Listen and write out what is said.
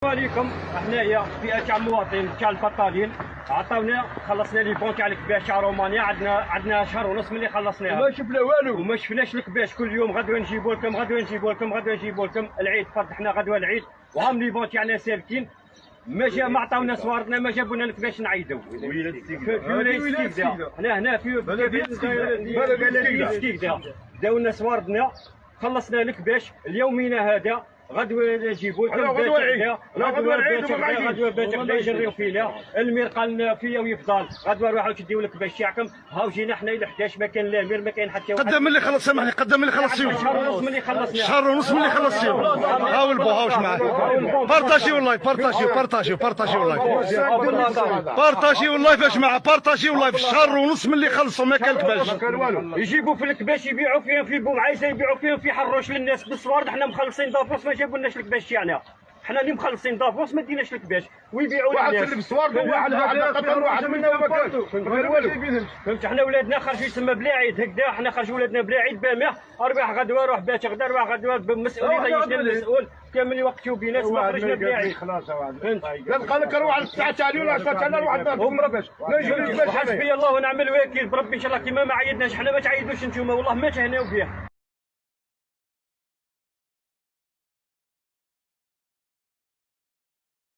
عليكم حنايا فئه تاع المواطنين تاع البطالين عطاونا خلصنا لي بون تاع الكباش تاع رومانيا عندنا شهر ونص ملي خلصناها ما شفنا والو وما شفناش الكباش. كل يوم غدوه نجيبوا لكم غدوه نجيبوا لكم غدوه نجيبوا لكم العيد فتحنا غدوه العيد وهم لي بون تاعنا سالكين ما عطاونا صوارتنا ما جابوا لنا الكباش نعيدوا في ولايه سكيكدا هنا في بلديه سكيكدا داو لنا صوارتنا خلصنا الكباش اليومينا هذا غدوه نجيبوا لكم غدوه باش يجريو فينا المير قال فيا ويفضل غدوه روحوا تديو الكباش تاعكم هاو جينا حنا ل 11 ما كان لا مير ما كاين حتى واحد. قدام اللي خلص سامحني قدام اللي خلصتيهم شهر ونص ملي خلصنا شهر ونص ملي خلصتيهم هاو البو هاوش معاك بارطاجيو اللايف بارطاجيو اللايف بارطاجيو اللايف يا جماعه بارطاجيو اللايف شهر ونص ملي خلصوا ما كان الكباش يجيبوا في الكباش يبيعوا فيهم في بومعيسه يبيعوا فيهم في حروش للناس بالصوارد حنا مخلصين دافوس ما جابولناش الكباش تاعنا حنا اللي مخلصين دافوس ما ديناش الكباش ويبيعوا للناس واحد في الصوارد وواحد قطر واحد منا ما كانش فهمت حنا ولادنا خرجوا يسمى بلا عيد هكذا حنا خرجوا ولادنا بلا عيد بامح اربح غدوه روح باش غدا روح غدوه بمسؤوليه يجينا المسؤول كامل يوقتوا بينا ما خرجنا بلا عيد فهمت قال لك روح على الساعه تاع اليوم ولا تاع واحد حسبي الله ونعم الوكيل بربي ان شاء الله كيما ما عيدناش حنا ما تعيدوش نتوما والله ما تهناو بيه